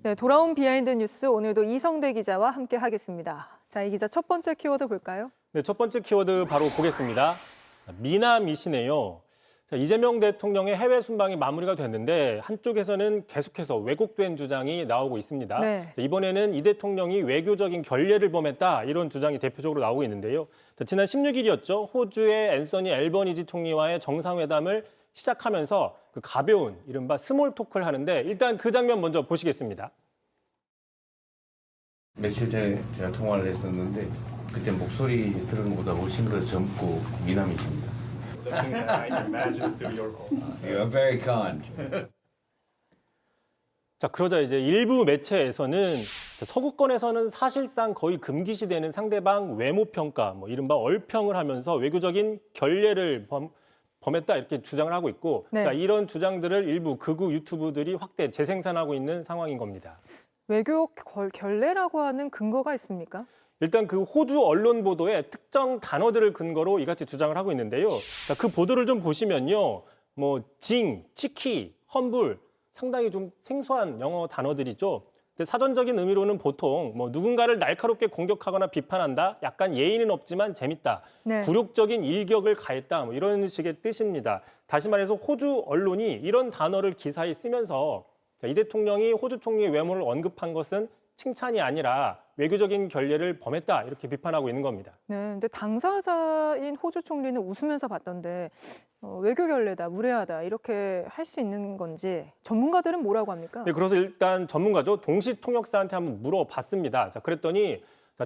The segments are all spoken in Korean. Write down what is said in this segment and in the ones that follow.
네, 돌아온 비하인드 뉴스 오늘도 이성대 기자와 함께 하겠습니다. 자, 이 기자 첫 번째 키워드 볼까요? 네, 첫 번째 키워드 바로 보겠습니다. 미남이시네요. 자, 이재명 대통령의 해외 순방이 마무리가 됐는데 한쪽에서는 계속해서 왜곡된 주장이 나오고 있습니다. 네. 자, 이번에는 이 대통령이 외교적인 결례를 범했다 이런 주장이 대표적으로 나오고 있는데요. 자, 지난 16일이었죠. 호주의 앤서니 앨버니지 총리와의 정상회담을 시작하면서 그 가벼운 이른바 스몰 토크를 하는데 일단 그 장면 먼저 보시겠습니다. 며칠 전에 제가 통화를 했었는데 그때 목소리 들은 것보다 훨씬 더 젊고 미남이십니다. Looking that I can imagine through your call. You are very kind. 자, 그러자 이제 일부 매체에서는 서구권에서는 사실상 거의 금기시되는 상대방 외모 평가, 이른바 얼평을 하면서 외교적인 결례를 범했다 이렇게 주장을 하고 있고, 네. 자, 이런 주장들을 일부 극우 유튜브들이 확대 재생산하고 있는 상황인 겁니다. 외교 결례라고 하는 근거가 있습니까? 일단 그 호주 언론 보도에 특정 단어들을 근거로 이같이 주장을 하고 있는데요. 자, 그 보도를 좀 보시면요, 치키, 험블 상당히 좀 생소한 영어 단어들이죠. 근데 사전적인 의미로는 보통 누군가를 날카롭게 공격하거나 비판한다, 약간 예의는 없지만 재밌다, 네. 굴욕적인 일격을 가했다, 이런 식의 뜻입니다. 다시 말해서 호주 언론이 이런 단어를 기사에 쓰면서 이 대통령이 호주 총리의 외모를 언급한 것은 칭찬이 아니라 외교적인 결례를 범했다 이렇게 비판하고 있는 겁니다. 네, 근데 당사자인 호주 총리는 웃으면서 봤던데 외교 결례다, 무례하다 이렇게 할 수 있는 건지 전문가들은 뭐라고 합니까? 네, 그래서 일단 전문가죠. 동시 통역사한테 한번 물어봤습니다. 자, 그랬더니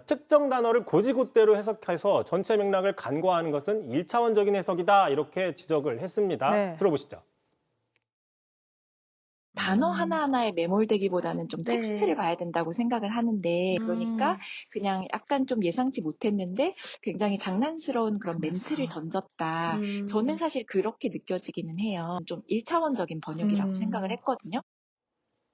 특정 단어를 곧이곧대로 해석해서 전체 맥락을 간과하는 것은 1차원적인 해석이다 이렇게 지적을 했습니다. 네. 들어보시죠. 단어 하나하나에 매몰되기보다는 좀 네. 텍스트를 봐야 된다고 생각을 하는데 그러니까 그냥 약간 좀 예상치 못했는데 굉장히 장난스러운 그런 멘트를 던졌다. 저는 사실 그렇게 느껴지기는 해요. 좀 1차원적인 번역이라고 생각을 했거든요.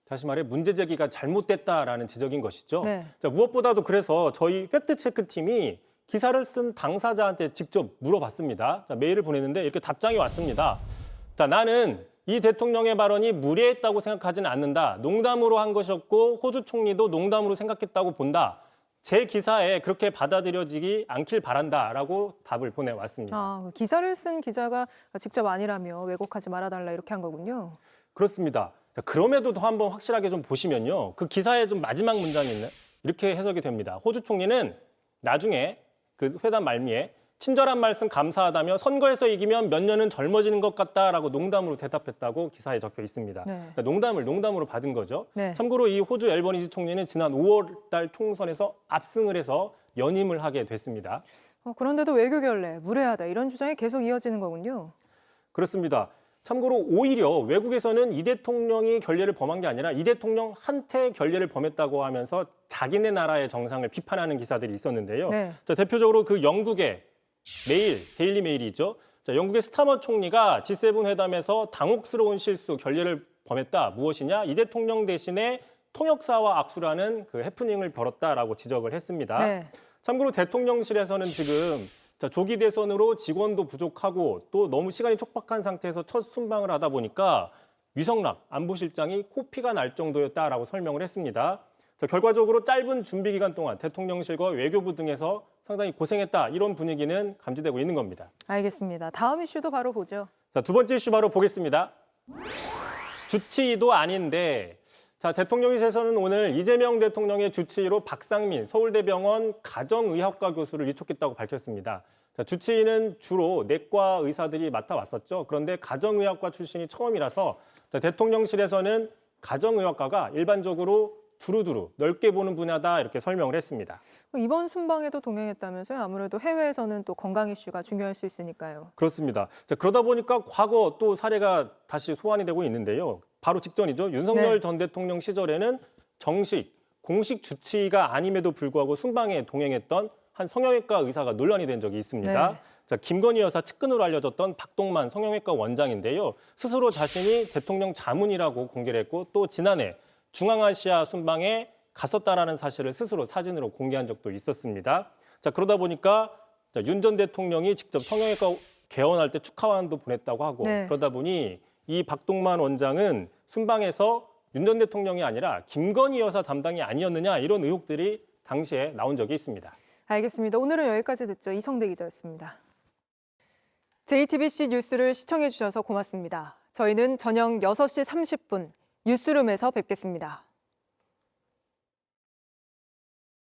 다시 말해 문제 제기가 잘못됐다라는 지적인 것이죠. 네. 자, 무엇보다도 그래서 저희 팩트체크팀이 기사를 쓴 당사자한테 직접 물어봤습니다. 자, 메일을 보냈는데 이렇게 답장이 왔습니다. 자, 나는 이 대통령의 발언이 무례했다고 생각하지는 않는다. 농담으로 한 것이었고 호주 총리도 농담으로 생각했다고 본다. 제 기사에 그렇게 받아들여지지 않길 바란다라고 답을 보내왔습니다. 아, 기사를 쓴 기자가 직접 아니라며 왜곡하지 말아달라 이렇게 한 거군요. 그렇습니다. 자, 그럼에도 더 한번 확실하게 좀 보시면요. 그 기사의 좀 마지막 문장이 있네. 이렇게 해석이 됩니다. 호주 총리는 나중에 그 회담 말미에 친절한 말씀 감사하다며 선거에서 이기면 몇 년은 젊어지는 것 같다라고 농담으로 대답했다고 기사에 적혀 있습니다. 네. 그러니까 농담을 농담으로 받은 거죠. 네. 참고로 이 호주 앨버니지 총리는 지난 5월 달 총선에서 압승을 해서 연임을 하게 됐습니다. 그런데도 외교 결례, 무례하다 이런 주장이 계속 이어지는 거군요. 그렇습니다. 참고로 오히려 외국에서는 이 대통령이 결례를 범한 게 아니라 이 대통령한테 결례를 범했다고 하면서 자기네 나라의 정상을 비판하는 기사들이 있었는데요. 네. 자, 대표적으로 그 영국의 메일, 데일리 메일이죠. 자, 영국의 스타머 총리가 G7 회담에서 당혹스러운 실수, 결례를 범했다. 무엇이냐? 이 대통령 대신에 통역사와 악수라는 그 해프닝을 벌였다라고 지적을 했습니다. 네. 참고로 대통령실에서는 지금 조기 대선으로 직원도 부족하고 또 너무 시간이 촉박한 상태에서 첫 순방을 하다 보니까 유성락 안보실장이 코피가 날 정도였다라고 설명을 했습니다. 자, 결과적으로 짧은 준비 기간 동안 대통령실과 외교부 등에서 상당히 고생했다 이런 분위기는 감지되고 있는 겁니다. 알겠습니다. 다음 이슈도 바로 보죠. 자, 두 번째 이슈 바로 보겠습니다. 주치의도 아닌데 자, 대통령실에서는 오늘 이재명 대통령의 주치의로 박상민 서울대병원 가정의학과 교수를 위촉했다고 밝혔습니다. 자, 주치의는 주로 내과 의사들이 맡아왔었죠. 그런데 가정의학과 출신이 처음이라서 자, 대통령실에서는 가정의학과가 일반적으로 두루두루 넓게 보는 분야다 이렇게 설명을 했습니다. 이번 순방에도 동행했다면서요? 아무래도 해외에서는 또 건강 이슈가 중요할 수 있으니까요. 그렇습니다. 자, 그러다 보니까 과거 또 사례가 다시 소환이 되고 있는데요. 바로 직전이죠. 윤석열 네. 전 대통령 시절에는 공식 주치의가 아님에도 불구하고 순방에 동행했던 한 성형외과 의사가 논란이 된 적이 있습니다. 네. 자, 김건희 여사 측근으로 알려졌던 박동만 성형외과 원장인데요. 스스로 자신이 대통령 자문이라고 공개를 했고 또 지난해 중앙아시아 순방에 갔었다라는 사실을 스스로 사진으로 공개한 적도 있었습니다. 자, 그러다 보니까 윤 전 대통령이 직접 성형외과 개원할 때 축하환도 보냈다고 하고 네. 그러다 보니 이 박동만 원장은 순방에서 윤 전 대통령이 아니라 김건희 여사 담당이 아니었느냐 이런 의혹들이 당시에 나온 적이 있습니다. 알겠습니다. 오늘은 여기까지 듣죠. 이성대 기자였습니다. JTBC 뉴스를 시청해 주셔서 고맙습니다. 저희는 저녁 6시 30분 뉴스룸에서 뵙겠습니다.